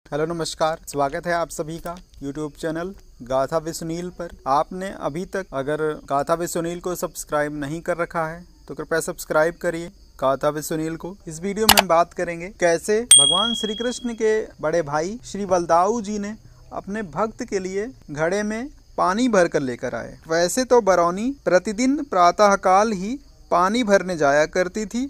Hello नमस्कार, स्वागत है आप सभी का यूट्यूब चैनल गाथा विद सुनील पर। आपने अभी तक अगर गाथा विद सुनील को सब्सक्राइब नहीं कर रखा है तो कृपया सब्सक्राइब करिए गाथा विद सुनील को। इस वीडियो में हम बात करेंगे कैसे भगवान श्री कृष्ण के बड़े भाई श्री बलदाऊ जी ने अपने भक्त के लिए घड़े में पानी भर कर लेकर आए। वैसे तो बरौनी प्रतिदिन प्रातःकाल ही पानी भरने जाया करती थी,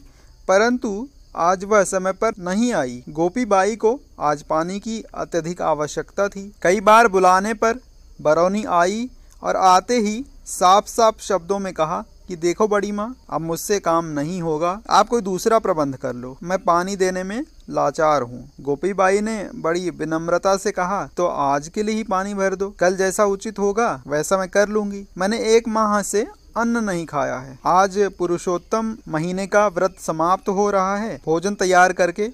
परंतु आज वह समय पर नहीं आई। गोपी बाई को आज पानी की अत्यधिक आवश्यकता थी। कई बार बुलाने पर बरौनी आई और आते ही साफ साफ शब्दों में कहा कि देखो बड़ी माँ, अब मुझसे काम नहीं होगा, आप कोई दूसरा प्रबंध कर लो, मैं पानी देने में लाचार हूँ। गोपी बाई ने बड़ी विनम्रता से कहा, तो आज के लिए ही पानी भर दो, कल जैसा उचित होगा वैसा मैं कर लूंगी। मैंने 1 माह से अन्न नहीं खाया है। आज पुरुषोत्तम महीने का व्रत समाप्त हो रहा है, भोजन तैयार करके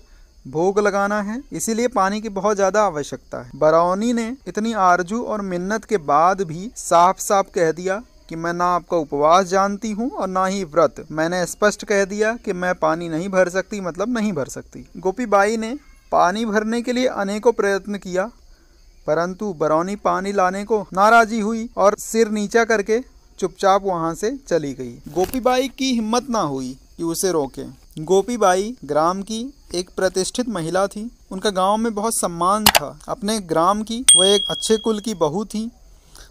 भोग लगाना है, इसीलिए पानी की बहुत ज्यादा आवश्यकता है। बरौनी ने इतनी आरजू और मिन्नत के बाद भी साफ साफ कह दिया कि मैं ना आपका उपवास जानती हूँ और ना ही व्रत। मैंने स्पष्ट कह दिया कि मैं पानी नहीं भर सकती, मतलब नहीं भर सकती। गोपी बाई ने पानी भरने के लिए अनेकों प्रयत्न किया, परंतु बरौनी पानी लाने को नाराजी हुई और सिर नीचा करके चुपचाप वहां से चली गई। गोपी बाई की हिम्मत ना हुई कि उसे रोके। गोपी बाई ग्राम की एक प्रतिष्ठित महिला थी। उनका गांव में बहुत सम्मान था। अपने ग्राम की वह एक अच्छे कुल की बहू थी।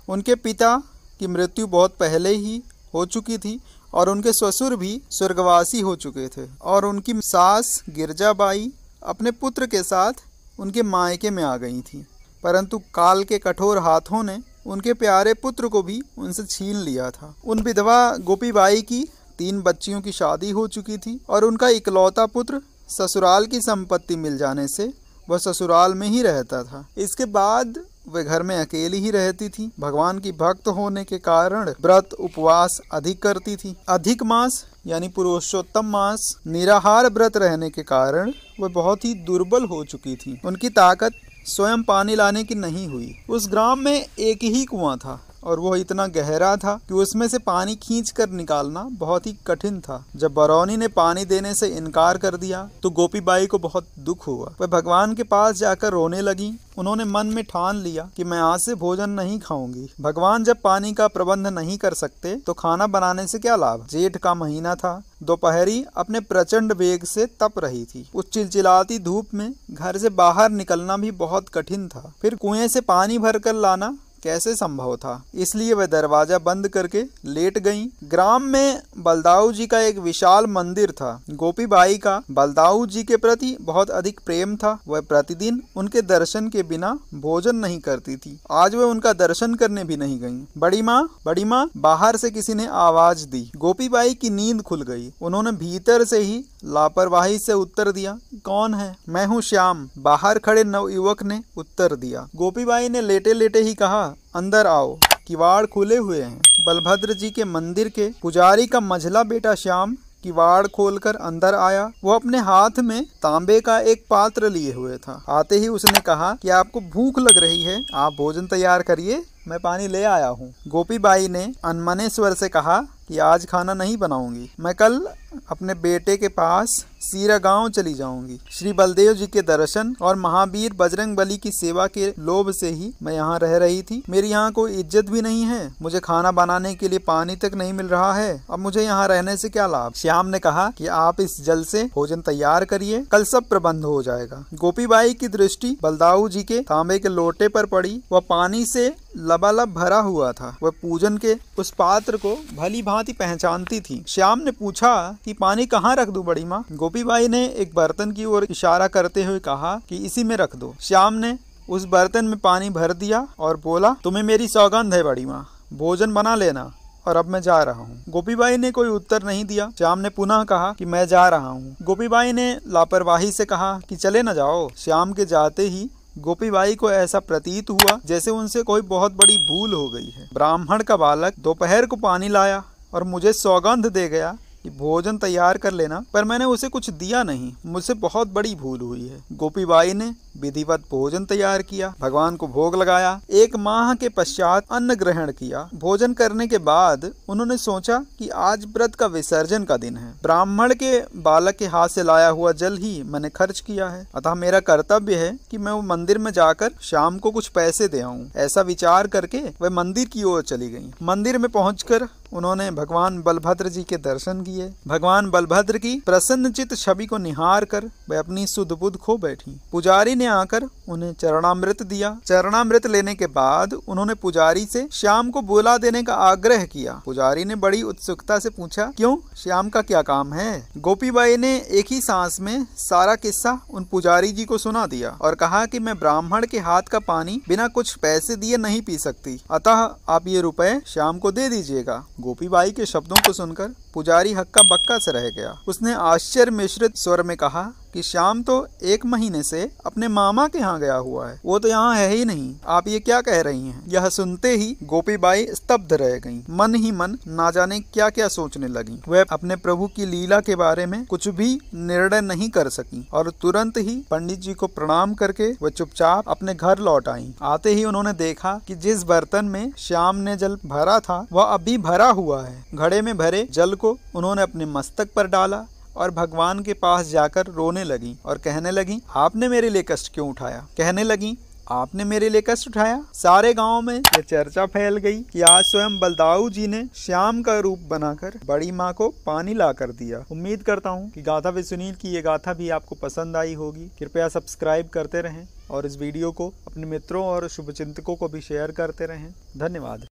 उनके पिता की मृत्यु बहुत पहले ही हो चुकी थी और उनके ससुर भी स्वर्गवासी हो चुके थे, और उनकी सास गिरजाबाई अपने पुत्र के साथ उनके मायके में आ गई थी, परंतु काल के कठोर हाथों ने उनके प्यारे पुत्र को भी उनसे छीन लिया था। उन विधवा गोपी बाई की 3 बच्चियों की शादी हो चुकी थी और उनका इकलौता पुत्र ससुराल की संपत्ति मिल जाने से वह ससुराल में ही रहता था। इसके बाद वह घर में अकेली ही रहती थी। भगवान की भक्त होने के कारण व्रत उपवास अधिक करती थी। अधिक मास यानी पुरुषोत्तम मास निराहार व्रत रहने के कारण वह बहुत ही दुर्बल हो चुकी थी। उनकी ताकत स्वयं पानी लाने की नहीं हुई। उस ग्राम में एक ही कुआं था और वह इतना गहरा था कि उसमें से पानी खींचकर निकालना बहुत ही कठिन था। जब बरौनी ने पानी देने से इनकार कर दिया तो गोपी बाई को बहुत दुख हुआ। वह भगवान के पास जाकर रोने लगी। उन्होंने मन में ठान लिया कि मैं आज से भोजन नहीं खाऊंगी। भगवान जब पानी का प्रबंध नहीं कर सकते तो खाना बनाने से क्या लाभ। जेठ का महीना था। दोपहरी अपने प्रचंड वेग से तप रही थी। उस चिलचिलाती धूप में घर से बाहर निकलना भी बहुत कठिन था। फिर कुएं से पानी भरकर लाना कैसे संभव था, इसलिए वह दरवाजा बंद करके लेट गईं। ग्राम में बलदाऊ जी का एक विशाल मंदिर था। गोपी बाई का बलदाऊ जी के प्रति बहुत अधिक प्रेम था। वह प्रतिदिन उनके दर्शन के बिना भोजन नहीं करती थी। आज वह उनका दर्शन करने भी नहीं गईं। बड़ी माँ, बाहर से किसी ने आवाज दी। गोपी बाई की नींद खुल गई। उन्होंने भीतर से ही लापरवाही से उत्तर दिया, कौन है? मैं हूँ श्याम, बाहर खड़े नवयुवक ने उत्तर दिया। गोपी बाई ने लेटे लेटे ही कहा, अंदर आओ, किवाड़ खुले हुए हैं। बलभद्र जी के मंदिर के पुजारी का मझला बेटा श्याम किवाड़ खोलकर अंदर आया। वो अपने हाथ में तांबे का एक पात्र लिए हुए था। आते ही उसने कहा कि आपको भूख लग रही है, आप भोजन तैयार करिए, मैं पानी ले आया हूँ। गोपी बाई ने अनमने स्वर से कहा कि आज खाना नहीं बनाऊंगी, मैं कल अपने बेटे के पास सीरा गांव चली जाऊंगी। श्री बलदेव जी के दर्शन और महावीर बजरंग बली की सेवा के लोभ से ही मैं यहाँ रह रही थी। मेरी यहाँ कोई इज्जत भी नहीं है, मुझे खाना बनाने के लिए पानी तक नहीं मिल रहा है, अब मुझे यहाँ रहने से क्या लाभ। श्याम ने कहा कि आप इस जल से भोजन तैयार करिए, कल सब प्रबंध हो जाएगा। गोपी बाई की दृष्टि बलदाऊ जी के तांबे के लोटे पर पड़ी। वह पानी से लबालब भरा हुआ था। वह पूजन के उस पात्र को भली भांति पहचानती थी। श्याम ने पूछा कि पानी कहाँ रख दूं बड़ी माँ? गोपी बाई ने एक बर्तन की ओर इशारा करते हुए कहा कि इसी में रख दो। श्याम ने उस बर्तन में पानी भर दिया और बोला, तुम्हें मेरी सौगंध है बड़ी माँ, भोजन बना लेना, और अब मैं जा रहा हूँ। गोपी बाई ने कोई उत्तर नहीं दिया। श्याम ने पुनः कहा कि मैं जा रहा हूँ। गोपी बाई ने लापरवाही से कहा कि चले न जाओ। श्याम के जाते ही गोपी बाई को ऐसा प्रतीत हुआ जैसे उनसे कोई बहुत बड़ी भूल हो गई है। ब्राह्मण का बालक दोपहर को पानी लाया और मुझे सौगंध दे गया कि भोजन तैयार कर लेना, पर मैंने उसे कुछ दिया नहीं, मुझसे बहुत बड़ी भूल हुई है। गोपी बाई ने विधिवत भोजन तैयार किया, भगवान को भोग लगाया। 1 माह के पश्चात अन्न ग्रहण किया। भोजन करने के बाद उन्होंने सोचा कि आज व्रत का विसर्जन का दिन है। ब्राह्मण के बालक के हाथ से लाया हुआ जल ही मैंने खर्च किया है, अतः मेरा कर्तव्य है कि मैं वो मंदिर में जाकर शाम को कुछ पैसे दे आऊं। ऐसा विचार करके वह मंदिर की ओर चली गई। मंदिर में पहुंचकर उन्होंने भगवान बलभद्र जी के दर्शन किए। भगवान बलभद्र की प्रसन्नचित छवि को निहार कर वह अपनी सुध बुध खो बैठी। पुजारी ने आकर उन्हें चरणामृत दिया। चरणामृत लेने के बाद उन्होंने पुजारी से श्याम को बुला देने का आग्रह किया। पुजारी ने बड़ी उत्सुकता से पूछा, क्यों, श्याम का क्या काम है? गोपीबाई ने एक ही सांस में सारा किस्सा उन पुजारी जी को सुना दिया और कहा कि मैं ब्राह्मण के हाथ का पानी बिना कुछ पैसे दिए नहीं पी सकती, अतः आप ये रुपए श्याम को दे दीजिएगा। गोपीबाई के शब्दों को सुनकर पुजारी हक्का बक्का से रह गया। उसने आश्चर्य मिश्रित स्वर में कहा कि श्याम तो 1 महीने से अपने मामा के यहाँ गया हुआ है, वो तो यहाँ है ही नहीं, आप ये क्या कह रही हैं? यह सुनते ही गोपीबाई स्तब्ध रह गईं। मन ही मन ना जाने क्या क्या सोचने लगी। वह अपने प्रभु की लीला के बारे में कुछ भी निर्णय नहीं कर सकी और तुरंत ही पंडित जी को प्रणाम करके वह चुपचाप अपने घर लौट आई। आते ही उन्होंने देखा कि जिस बर्तन में श्याम ने जल भरा था वह अभी भरा हुआ है। घड़े में भरे जल को उन्होंने अपने मस्तक पर डाला और भगवान के पास जाकर रोने लगी और कहने लगी, आपने मेरे लिए कष्ट क्यों उठाया? कहने लगी, आपने मेरे लिए कष्ट उठाया? सारे गांव में यह चर्चा फैल गई कि आज स्वयं बलदाऊ जी ने श्याम का रूप बनाकर बड़ी माँ को पानी ला कर दिया। उम्मीद करता हूँ कि गाथा विद सुनील की ये गाथा भी आपको पसंद आई होगी। कृपया सब्सक्राइब करते रहें और इस वीडियो को अपने मित्रों और शुभचिंतकों को भी शेयर करते रहें। धन्यवाद।